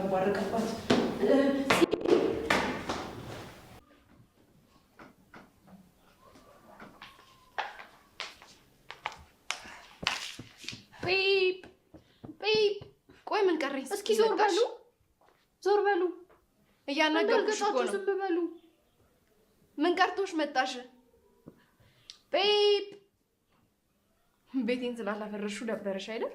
ተባረከባት። ፒፕ ቆይ ምን ቀረኝ? እስኪ ዞር በሉ እያናገርኩሽ እኮ ነው። ዝም በሉ። ምን ቀርቶሽ መጣሽ? ፒፕ ቤቴን ስላላፈረሹ ደበረሽ አይደል?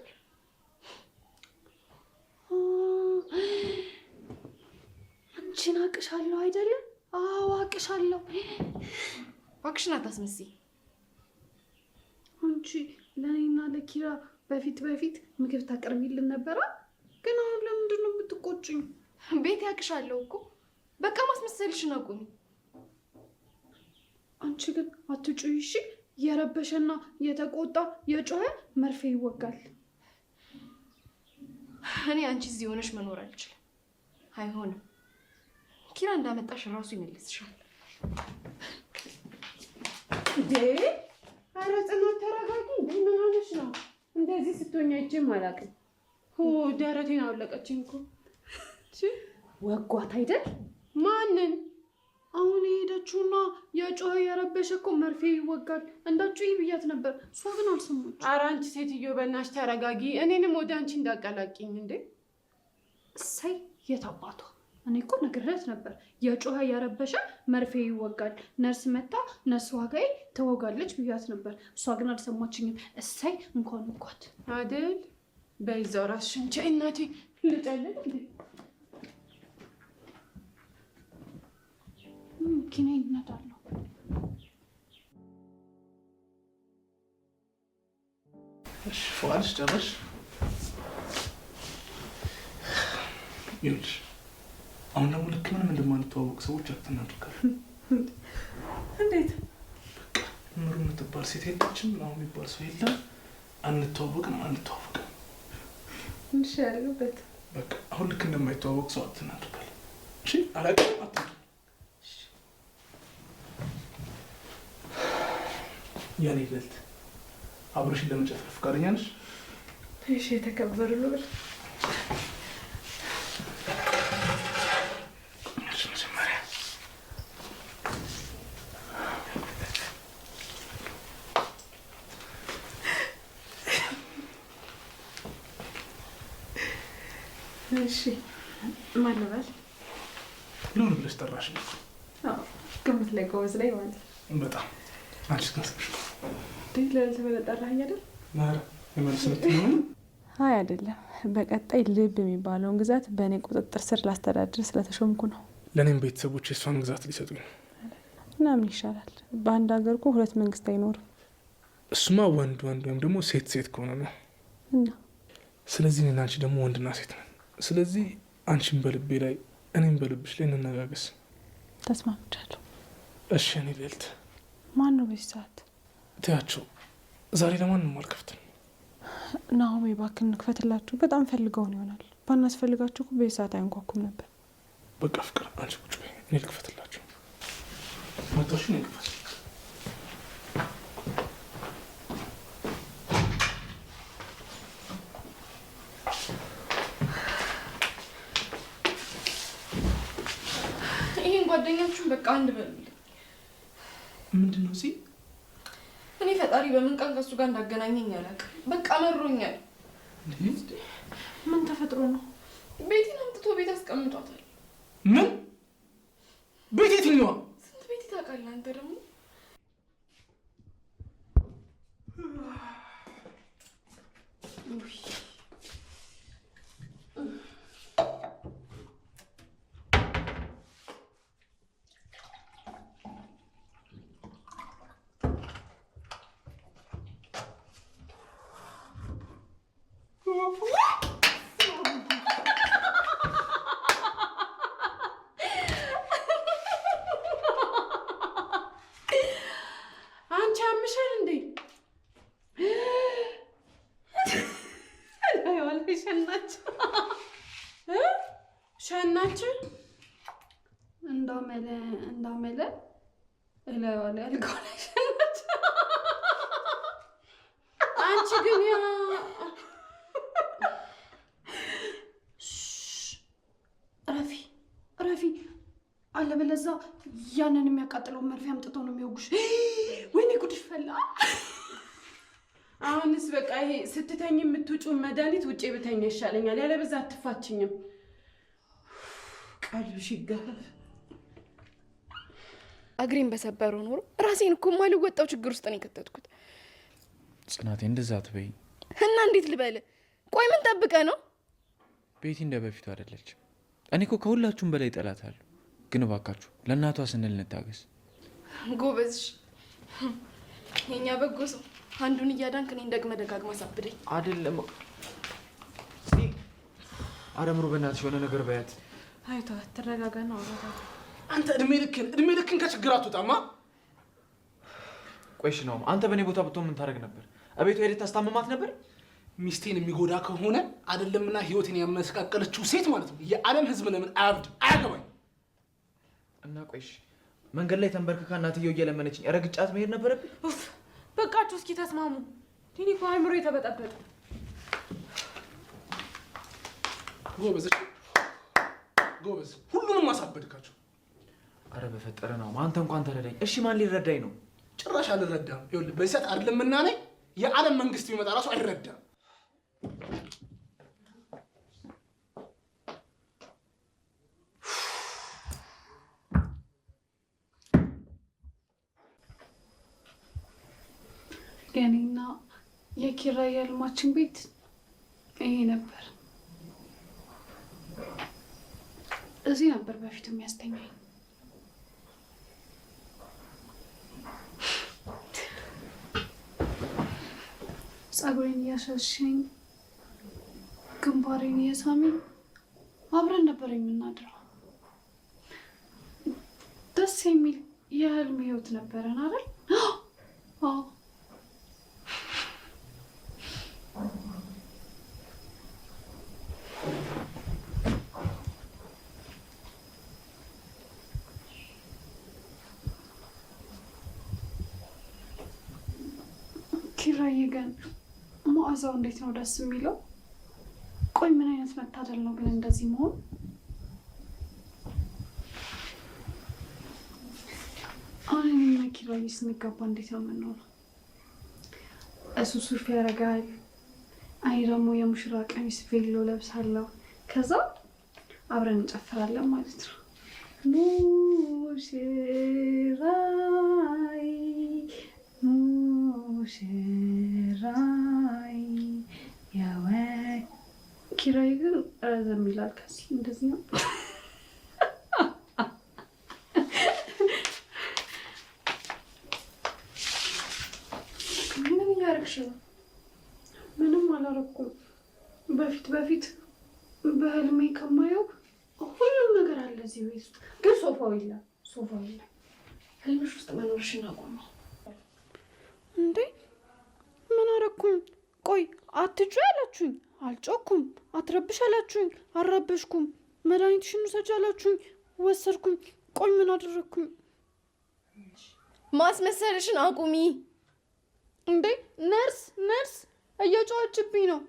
አንቺን አቅሻለሁ አይደለም? አዎ አቅሻለሁ። እባክሽን አታስመስይ። አንቺ ለእኔና ለኪራ በፊት ምግብ ታቀርቢልን ነበራ? ግን አሁን ለምንድን ነው የምትቆጭኝ? ቤት ያቅሻለሁ እኮ በቃ ማስመሰልሽን አቁሚ። አንቺ ግን አትጩይ እሺ? የረበሸና የተቆጣ የጮኸ መርፌ ይወጋል። እኔ አንቺ እዚህ ሆነሽ መኖር አልችልም። አይሆንም። ኪራ እንዳመጣሽ ራሱ ይመልስሻል። ኧረ ጽናት ተረጋጊ። ምን ሆነሽ ነው? እንደዚህ ስትሆኝ አይቼም አላውቅም። ደረቴን አወለቀችኝ እኮ። ወጓት አይደል? ማንን? አሁን የሄደችውና የጮኸ የረበሸ እኮ መርፌ ይወጋል እንዳትጩይ ብያት ነበር። እሷ ግን አልሰማች። ኧረ አንቺ ሴትዮ በእናትሽ ተረጋጊ። እኔንም ወደ አንቺ እንዳቀላቂኝ እንዴ። እሰይ የታባቷ። እኔ እኮ ነግሬያት ነበር የጮኸ የረበሸ መርፌ ይወጋል፣ ነርስ መታ ነርስ ዋጋዬ ትወጋለች ብያት ነበር። እሷ ግን አልሰማችኝም። እሰይ እንኳን ወጓት አይደል? በይዛው እራስሽን ቻይ እናቴ። ልጨልል እንዴ? ኪኔ ይነዳለሁ። እሺ ፏልሽ ጨረሽ? ይኸውልሽ አሁን ደግሞ ልክ ምንም እንደማንተዋወቅ ሰዎች አትናደርጋል። እንዴት? በቃ ምሩ የምትባል ሴት የለችም፣ አሁን የሚባል ሰው የለም። አንተዋወቅም። እሺ ያለበት በቃ አሁን ልክ እንደማይተዋወቅ ሰው አትናደርጋል። እሺ አላውቅም። ያኔ ይበልጥ አብረሽን ለመጨፈር ፈቃደኛ ነሽ? እሺ የተከበሩ ነው። መጀመሪያ እሺ ማን ልበል? ልሁን ብለሽ ጠራሽ ነው? አዎ ግምት ላይ ጎበዝ ላይ ማለት በጣም አንቺ ስንስሽ ለልት በጠራኸኝ አይደል? ማረ የመልስነት ነው? አይ አይደለም። በቀጣይ ልብ የሚባለውን ግዛት በእኔ ቁጥጥር ስር ላስተዳድር ስለተሾምኩ ነው። ለእኔም ቤተሰቦች የእሷን ግዛት ሊሰጡኝ ነው። እና ምን ይሻላል? በአንድ ሀገር እኮ ሁለት መንግስት አይኖርም። እሱማ ወንድ ወይም ደግሞ ሴት ከሆነ ነው። እና ስለዚህ እኔና አንቺ ደግሞ ወንድና ሴት ነን። ስለዚህ አንቺን በልቤ ላይ እኔም በልብሽ ላይ እንነጋገስ። ተስማምቻለሁ። እሺ እኔ ልዕልት። ማን ነው በዚህ ሰዓት? ትያቸው ዛሬ ለማንም አልከፍትም። ናሆሜ እባክህን እንክፈትላችሁ። በጣም ፈልገውን ይሆናል። ባናስፈልጋችሁ እኮ በዚህ ሰዓት አይንኳኩም ነበር። በቃ ፍቅር አንቺ ቁጭ በይ፣ እኔ ልክፈትላችሁ። መጣሽ ነው ልክፈት። ይሄን ጓደኛችሁን በቃ አንድ በሉልኝ። ምንድን ነው እዚህ? እኔ ፈጣሪ በምን ቀን ከሱ ጋር እንዳገናኘኝ አላውቅም። በቃ መሮኛል። ምን ተፈጥሮ ነው? ቤቴን አምጥቶ ቤት አስቀምጧታል። ምን ቤት? የትኛዋ? ስንት ቤት ታውቃለህ አንተ ደግሞ? አንቺ አምሻል እንዴ? ሸናች እንዳመለ እላዋለ ያልከው ላይ ሸናች። አንቺ ግን ረፊ አለበለዛ ያንን የሚያቃጥለውን መርፌ አምጥተው ነው የሚወጉሽ። ወይኔ ጉድሽ ፈላ። አሁንስ በቃ ይሄ ስትተኝ የምትውጪውን መድኃኒት ውጪ ብተኛ ይሻለኛል። ያለበዛ አትፋችኝም። ቀልብሽ ይገፈፍ። እግሬን በሰበረው ኖሮ ራሴን እኮ ማልወጣው ችግር ውስጥ ነው የከተትኩት። ጽናቴ እንደዛ አትበይ። እና እንዴት ልበል? ቆይ ምን ጠብቀህ ነው? ቤቲ እንደ በፊቱ አይደለችም። እኔ እኮ ከሁላችሁም በላይ እጠላታለሁ። ግን እባካችሁ ለእናቷ ስንል እንታገስ። ጎበዝሽ። የኛ በጎ ሰው አንዱን እያዳንክ እኔን ደግመህ ደጋግመህ አሳብደኝ። አይደለም አረምሩ፣ በእናትሽ የሆነ ነገር በያት። አይቷ ተረጋጋና አውራታ። አንተ እድሜ ልክን ከችግር አትወጣማ። ቆይሽ ነው አንተ በእኔ ቦታ ብትሆን ምን ታደርግ ነበር? እቤቷ ሄደህ ታስታምማት ነበር? ሚስቴን የሚጎዳ ከሆነ አይደለምና ህይወትን ያመሰቃቀለችው ሴት ማለት ነው። የዓለም ህዝብ ለምን አያብድ? አያገባኝ። እና ቆይሽ መንገድ ላይ ተንበርክካ እናትየው እየለመነችኝ ረግጫት መሄድ ነበረብኝ? በቃችሁ እስኪ ተስማሙ። እኔ እኮ አእምሮ የተበጠበጠ። ጎበዝ፣ ሁሉንም አሳበድካቸው። አረ በፈጠረ ነው አንተ እንኳን ተረዳኝ። እሺ ማን ሊረዳኝ ነው? ጭራሽ አልረዳም። ይኸውልህ በዚህ ሰዓት አይደለምና ነኝ የዓለም መንግስት ቢመጣ ራሱ አይረዳም። የኔና የኪራ የህልማችን ቤት ይሄ ነበር። እዚህ ነበር በፊት የሚያስተኛኝ። ጸጉሬን እያሻሸኝ ግንባሬን እየሳመኝ አብረን ነበር የምናድረው። ደስ የሚል የህልም ህይወት ነበረን አይደል? አዎ። ኪራዬ ግን መዓዛው እንዴት ነው ደስ የሚለው። ቆይ ምን አይነት መታደል ነው ግን እንደዚህ መሆን። አሁን እኔና ኪራዬ ስንጋባ እንዴት ነው የምንሆነው? እሱ ሱፍ ያደርጋል፣ እኔ ደግሞ የሙሽራ ቀሚስ ቬሎ ለብሳለሁ። ከዛ አብረን እንጨፍራለን ማለት ነው። ሙሽራይ ሙሽራይ ያወ ኪራይ ግን ረዘም ይላል። ከዚህ እንደዚህ ነው። ምን እያደረግሽ ነው? ምንም አላረኩም። በፊት በህልሜ ከማየው ሁሉም ነገር አለ እዚህ ቤት ውስጥ፣ ግን ሶፋው የለም። ህልምሽ ውስጥ መኖርሽን አቁሚ። እንዴ ምን አረኩኝ? ቆይ አትጩ ያላችሁኝ አልጮኩም። አትረብሽ ያላችሁኝ አልረበሽኩም። መድኃኒትሽን ውሰጂ ያላችሁኝ ወሰድኩኝ። ቆይ ምን አደረግኩኝ? ማስመሰልሽን አቁሚ። እንዴ ነርስ እየጮኸችብኝ ነው።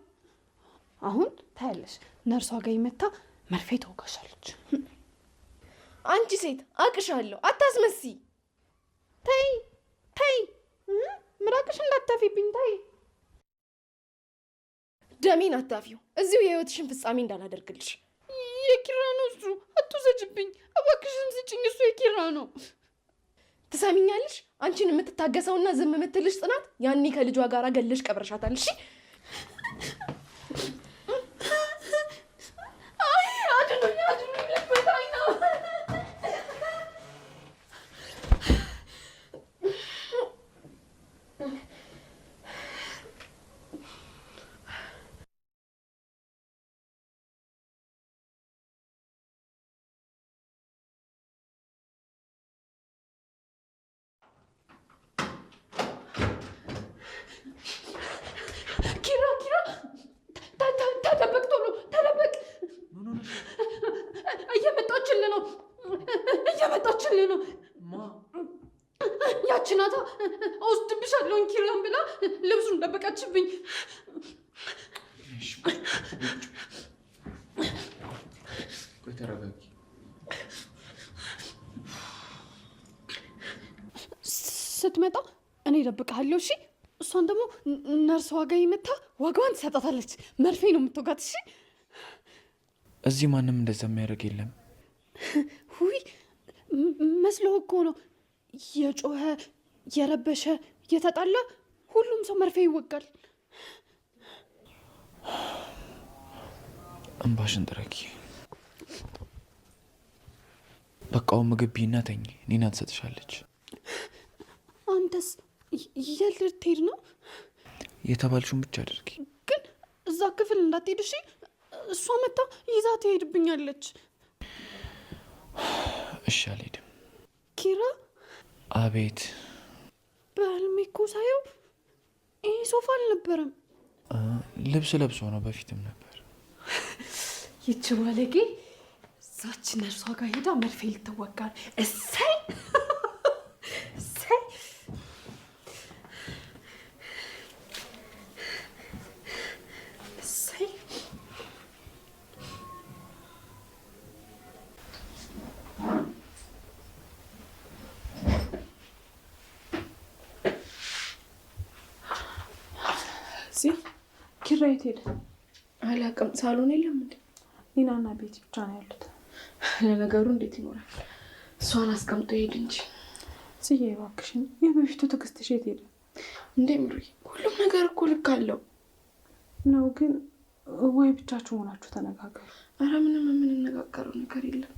አሁን ታያለሽ፣ ነርሷ ጋር ይመታ መርፌ ተወጋሻለች። አንቺ ሴት አቅሻለሁ፣ አታስመሲ። ተይ ምራቅሽ እንዳታፊብኝ ተይ። ደሜን አታፊው፣ እዚሁ የህይወትሽን ፍጻሜ እንዳላደርግልሽ። የኪራ ነው እሱ፣ አትውሰጅብኝ እባክሽን፣ ስጭኝ። እሱ የኪራ ነው። ትሰሚኛለሽ? አንቺን የምትታገሰውና ዝም የምትልሽ ጽናት ያኔ ከልጇ ጋር ገለሽ ቀብረሻታል። እሺ አድኑኝ ልበታኝ ነው። ተደበቅ፣ ቶሎ ተደበቅ። እየመጣችልህ ነው። ያቺ ናታ እወስድብሻለሁ ኪራን ብላ ልብሱን ደበቀችብኝ። ቆይ ተረጋጊ። ስትመጣ እኔ እደብቅሃለሁ። እሺ? እሷን ደግሞ ነርስ ዋጋ ይመታ ዋጋዋን ትሰጣታለች። መርፌ ነው የምትወጋት። እሺ? እዚህ ማንም እንደዛ የሚያደርግ የለም። ሁይ መስሎ እኮ ነው። የጮኸ የረበሸ የተጣላ ሁሉም ሰው መርፌ ይወጋል። እንባሽን ጥረጊ። በቃው ምግብ ቢና ተኝ። ኒና ትሰጥሻለች። አንተስ የት ልትሄድ ነው? የተባልሽውን ብቻ አድርጊ። ግን እዛ ክፍል እንዳትሄድ እሺ? እሷ መታ ይዛ ትሄድብኛለች። እሺ አልሄድም። ኪራ። አቤት። በህልሜ እኮ ሳየው ይህ ሶፋ አልነበረም። ልብስ ለብሶ ነው። በፊትም ነበር። ይች ባለጌ እዛች ነርሷ ጋር ሄዳ መርፌ ልትወጋ ነው። እሰይ እሰይ። እሰይ። ኪራ የት ሄደ? አላውቅም። ሳሎን የለም እንዴ? ኒናና ቤቲ ብቻ ነው ያሉት። ለነገሩ እንዴት ይኖራል? እሷን አስቀምጦ ሄድ እንጂ። ጽዬ እባክሽን፣ የበፊቱ ትዕግስትሽ የት ሄደ? እንዴ ምሪ፣ ሁሉም ነገር እኮ ልክ አለው ነው። ግን ወይ ብቻችሁ ሆናችሁ ተነጋገሩ። አረ ምንም የምንነጋገረው ነገር የለም።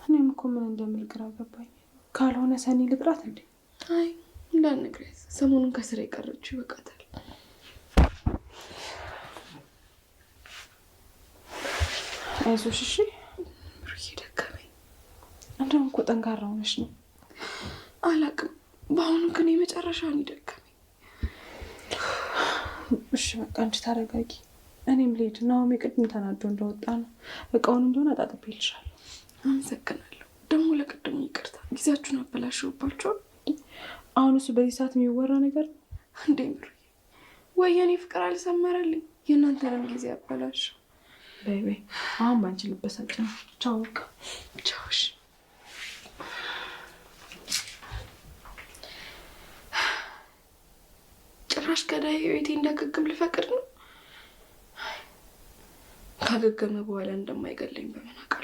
እኔም እኮ ምን እንደምል ግራ ገባኝ። ካልሆነ ሰኒ ልጥራት እንዴ? አይ እንዳትነግሪያት፣ ሰሞኑን ከስራ የቀረችው ይበቃታል። አይዞሽ እሺ። ምሩዬ ደከመኝ። እንደውም እኮ ጠንካራ ሆነሽ ነው። አላውቅም፣ በአሁኑ ግን የመጨረሻ ነው ደከመኝ። እሺ በቃ አንቺ ታረጋጊ፣ እኔም ልሄድ። ናሆም ቅድም ተናዶ እንደወጣ ነው። እቃውን እንደሆነ አጣጥቤልሻለሁ። አመሰግናለሁ። ደግሞ ለቅድሙ ይቅርታ፣ ጊዜያችሁን አበላሽባችኋል። አሁን እሱ በዚህ ሰዓት የሚወራ ነገር ነው እንዴ ምሩዬ? ወይ የኔ ፍቅር አልሰመረልኝ፣ የእናንተንም ጊዜ አበላሸው። በይ አሁን ባንቺ ልበሳጭ ነው። ቻው በቃ ቻውሽ። ጭራሽ ከዳይ ቤቴ እንዳገግም ልፈቅድ ነው። ካገገመ በኋላ እንደማይገለኝ በምን አውቃለሁ?